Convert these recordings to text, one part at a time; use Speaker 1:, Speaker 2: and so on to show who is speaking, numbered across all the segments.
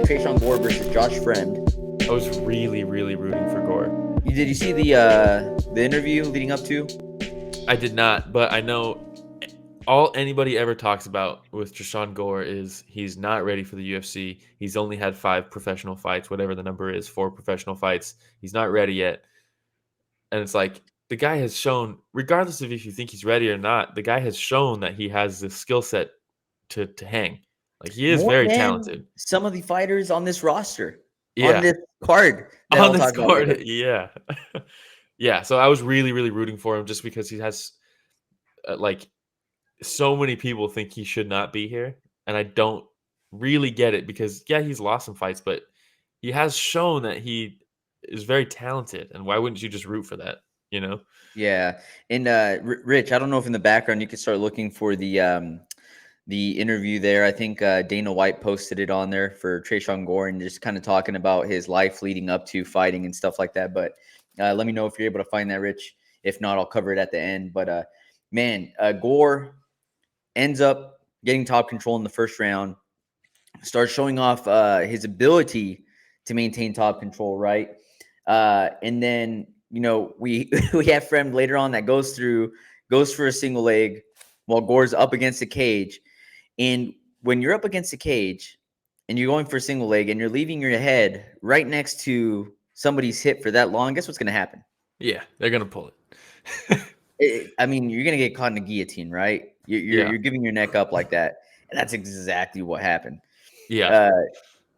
Speaker 1: Tresean Gore versus Josh Fremd.
Speaker 2: I was really rooting for Gore.
Speaker 1: Did you see the interview leading up to?
Speaker 2: I did not, but I know all anybody ever talks about with Tresean Gore is he's not ready for the UFC. He's only had 5 professional fights, whatever the number is, 4 professional fights. He's not ready yet. And it's like the guy has shown, regardless of if you think he's ready or not, the guy has shown that he has the skill set to hang. Like he is
Speaker 1: More
Speaker 2: very
Speaker 1: than
Speaker 2: talented.
Speaker 1: some of the fighters on this roster, on
Speaker 2: Yeah.
Speaker 1: this card that
Speaker 2: On
Speaker 1: I'll
Speaker 2: this
Speaker 1: talk about later.
Speaker 2: card, yeah. Yeah, so I was really rooting for him just because he has like so many people think he should not be here, and I don't really get it because yeah, he's lost some fights, but he has shown that he is very talented, and why wouldn't you just root for that? You know?
Speaker 1: Yeah, and Rich, I don't know if in the background you could start looking for the interview there. I think Dana White posted it on there for Tresean Gore and just kind of talking about his life leading up to fighting and stuff like that. But let me know if you're able to find that, Rich. If not, I'll cover it at the end. But man, Gore ends up getting top control in the first round, starts showing off his ability to maintain top control, right? And then we we have Fremd later on that goes for a single leg while Gore's up against the cage. And when you're up against the cage and you're going for a single leg and you're leaving your head right next to somebody's hip for that long, guess what's going to happen?
Speaker 2: Yeah, they're gonna pull it.
Speaker 1: I mean, you're going to get caught in a guillotine, right?
Speaker 2: Yeah,
Speaker 1: You're giving your neck up like that. And that's exactly what happened.
Speaker 2: yeah,
Speaker 1: Uh,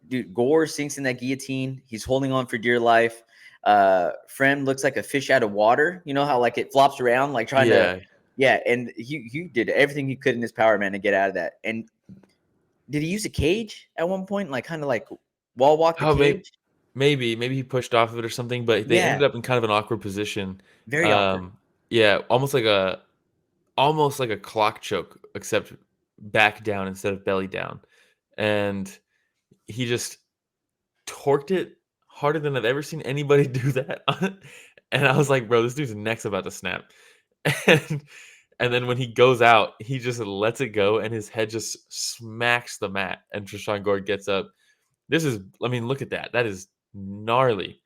Speaker 1: dude, Gore sinks in that guillotine. He's holding on for dear life. Fremd looks like a fish out of water. You know how like it flops around, like trying to,
Speaker 2: yeah.
Speaker 1: yeah. And he did everything he could in his power, man, to get out of that. And did he use a cage at one point, like kind of like wall walk the
Speaker 2: Oh,
Speaker 1: cage?
Speaker 2: maybe he pushed off of it or something, but they
Speaker 1: Yeah,
Speaker 2: ended up in kind of an awkward position.
Speaker 1: very awkward.
Speaker 2: Yeah, almost like a clock choke, except back down instead of belly down. And he just torqued it harder than I've ever seen anybody do that. And I was like, bro, this dude's neck's about to snap. And and then when he goes out, he just lets it go and his head just smacks the mat. And Tresean Gore gets up. I mean, look at that. That is gnarly.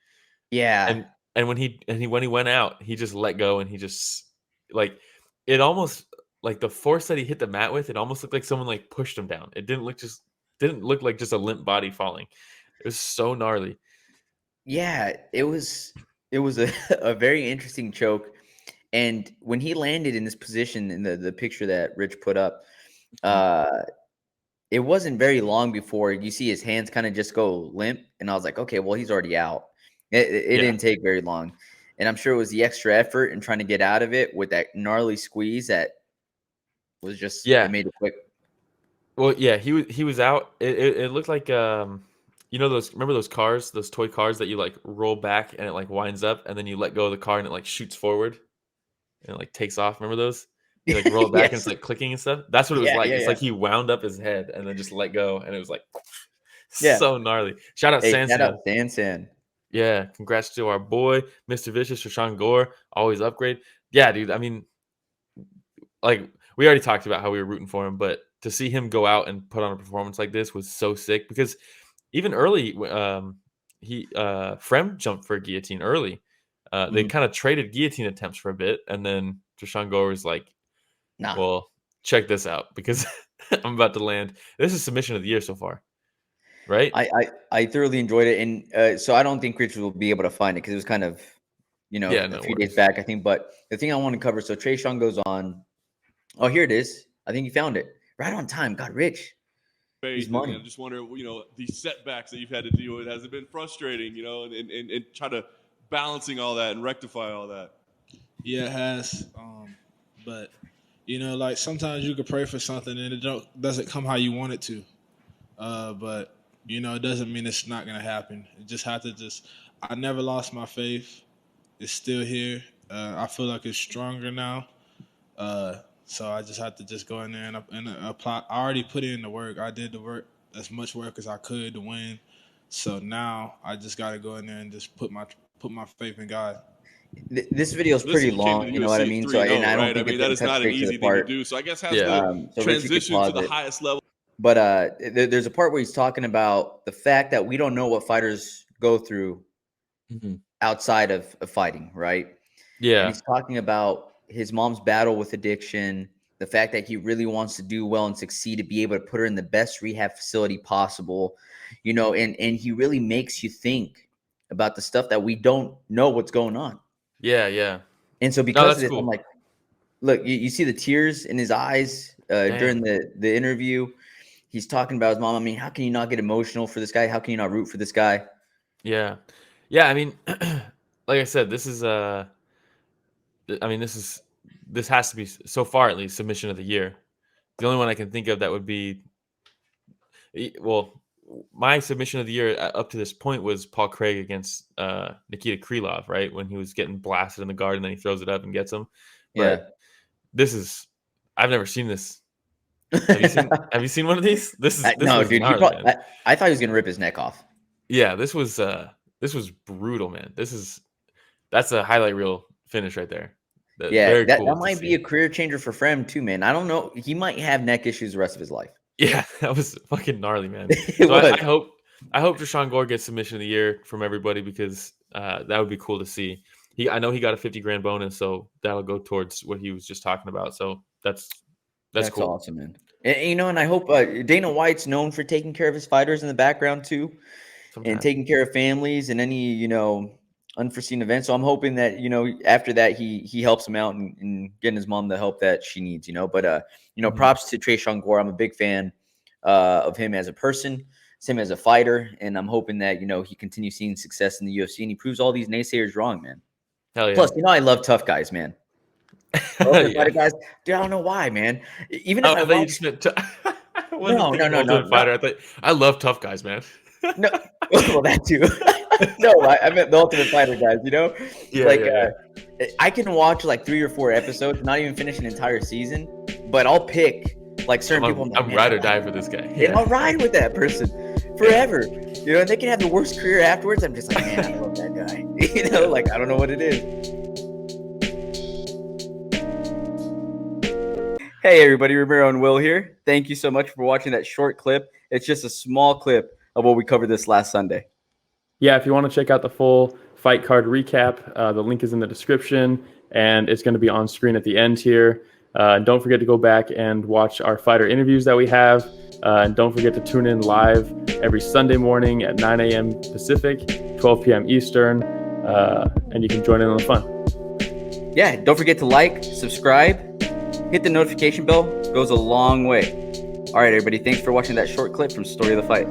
Speaker 1: Yeah,
Speaker 2: And when he went out, he just let go and he just like it almost like the force that he hit the mat with, it almost looked like someone like pushed him down. It didn't look like just a limp body falling. It was so gnarly.
Speaker 1: yeah. It was a, a very interesting choke. And when he landed in this position in the picture that Rich put up, uh, it wasn't very long before you see his hands kind of just go limp, and I was like, okay, well, he's already out. It
Speaker 2: Yeah.
Speaker 1: didn't take very long, and I'm sure it was the extra effort and trying to get out of it with that gnarly squeeze that was just it
Speaker 2: Yeah.
Speaker 1: made it quick.
Speaker 2: Well, yeah, he was out. It looked like you know those remember those cars, those toy cars that you like roll back and it like winds up and then you let go of the car and it like shoots forward and it like takes off. Remember those? You like roll it back and it's
Speaker 1: Yes,
Speaker 2: like clicking and stuff. That's what it was
Speaker 1: yeah,
Speaker 2: like.
Speaker 1: yeah,
Speaker 2: It's
Speaker 1: yeah,
Speaker 2: like he wound up his head and then just let go and it was like
Speaker 1: yeah.
Speaker 2: so gnarly. Shout out
Speaker 1: Hey, shout out
Speaker 2: Sansan.
Speaker 1: Sansan.
Speaker 2: Yeah, congrats to our boy, Mr. Vicious, Tresean Gore. Always upgrade. Yeah, dude. I mean, like we already talked about how we were rooting for him, but to see him go out and put on a performance like this was so sick because even early, he Fremd jumped for a guillotine early. They
Speaker 1: Mhm.
Speaker 2: kind of traded guillotine attempts for a bit, and then Tresean Gore was like,
Speaker 1: Nah,
Speaker 2: "Well, check this out because I'm about to land. This is submission of the year so far, right?
Speaker 1: I thoroughly enjoyed it, and so I don't think Richard will be able to find it because it was kind of
Speaker 2: Yeah,
Speaker 1: a
Speaker 2: no
Speaker 1: few days
Speaker 2: worries.
Speaker 1: back, I think. But the thing I want to cover, so Tresean goes on. Oh, here it is. I think you found it right on time. God, Rich, he's
Speaker 3: Faith and
Speaker 1: money.
Speaker 3: I just wonder, these setbacks that you've had to deal with, has it been frustrating, and try to balancing all that and rectify all that?
Speaker 4: Yeah, it has. But like sometimes you could pray for something and doesn't come how you want it to. But it doesn't mean it's not gonna happen. You just have to I never lost my faith. It's still here. I feel like it's stronger now. So I just have to just go in there and apply. I already put in the work. I did the work, as much work as I could to win. So now I just got to go in there and just put my faith in God.
Speaker 1: This video is
Speaker 3: Listen,
Speaker 1: pretty
Speaker 3: you came to
Speaker 1: long.
Speaker 3: the
Speaker 1: You know what I
Speaker 3: UFC at
Speaker 1: mean? So,
Speaker 3: 3 and
Speaker 1: and
Speaker 3: 0,
Speaker 1: I don't
Speaker 3: right? I
Speaker 1: think
Speaker 3: mean,
Speaker 1: it
Speaker 3: that is
Speaker 1: cuts
Speaker 3: not an
Speaker 1: straight to the
Speaker 3: easy thing to
Speaker 1: part.
Speaker 3: do. So I guess has
Speaker 2: Yeah,
Speaker 3: the
Speaker 1: So Rich, you could
Speaker 3: transition to
Speaker 1: pause
Speaker 3: the
Speaker 1: it.
Speaker 3: highest level
Speaker 1: But there's a part where he's talking about the fact that we don't know what fighters go through outside of fighting, right? And
Speaker 2: Yeah.
Speaker 1: he's talking about his mom's battle with addiction, the fact that he really wants to do well and succeed to be able to put her in the best rehab facility possible, and he really makes you think about the stuff that we don't know what's going on.
Speaker 2: Yeah, yeah.
Speaker 1: And so
Speaker 2: No,
Speaker 1: because
Speaker 2: that's
Speaker 1: of this,
Speaker 2: cool.
Speaker 1: I'm like, look, you see the tears in his eyes during the interview. He's talking about his mom. I mean, how can you not get emotional for this guy? How can you not root for this guy?
Speaker 2: Yeah. Yeah, I mean, like I said, this is this has to be, so far at least, submission of the year. The only one I can think of that would be, well, my submission of the year up to this point was Paul Craig against Nikita Krylov, right? When he was getting blasted in the guard and then he throws it up and gets him. But this is, I've never seen this. Have you seen one of these? This
Speaker 1: no,
Speaker 2: was
Speaker 1: dude.
Speaker 2: gnarly, man.
Speaker 1: I thought he was gonna rip his neck off.
Speaker 2: Yeah, this was brutal, man. That's a highlight reel finish right there.
Speaker 1: Yeah,
Speaker 2: Very cool
Speaker 1: that
Speaker 2: to
Speaker 1: might
Speaker 2: see.
Speaker 1: be a career changer for Fremd too, man. I don't know. He might have neck issues the rest of his life.
Speaker 2: Yeah, that was fucking gnarly, man.
Speaker 1: It
Speaker 2: So I
Speaker 1: was.
Speaker 2: hope Tresean Gore gets submission of the year from everybody, because that would be cool to see. I know he got a 50 grand bonus, so that'll go towards what he was just talking about. So that's cool.
Speaker 1: Awesome, man. And I hope Dana White's known for taking care of his fighters in the background too, and taking care of families and any unforeseen events. So I'm hoping that after that he helps him out and getting his mom the help that she needs. But props to Tresean Gore. I'm a big fan of him as a person, him as a fighter, and I'm hoping that he continues seeing success in the UFC and he proves all these naysayers wrong, man.
Speaker 2: Hell yeah.
Speaker 1: Plus, I love tough guys, man.
Speaker 2: Yeah.
Speaker 1: Guys, dude, I don't know why, man. Even if
Speaker 2: I thought you just meant
Speaker 1: no.
Speaker 2: fighter. I thought I love tough guys, man.
Speaker 1: No, well, that too. No, I meant the Ultimate Fighter guys. I can watch like 3 or 4 episodes, not even finish an entire season, but I'll pick like certain people.
Speaker 2: I'm ride or die for this guy.
Speaker 1: Yeah. And I'll ride with that person forever. And they can have the worst career afterwards. I'm just like, man, I love that guy. Like I don't know what it is. Hey everybody, Ramiro and Will here. Thank you so much for watching that short clip. It's just a small clip of what we covered this last Sunday.
Speaker 5: Yeah, if you want to check out the full fight card recap, the link is in the description, and it's going to be on screen at the end here. Don't forget to go back and watch our fighter interviews that we have. And don't forget to tune in live every Sunday morning at 9 a.m. Pacific, 12 p.m. Eastern, and you can join in on the fun.
Speaker 1: Yeah, don't forget to like, subscribe, hit the notification bell. It goes a long way. All right, everybody, thanks for watching that short clip from Story of the Fight.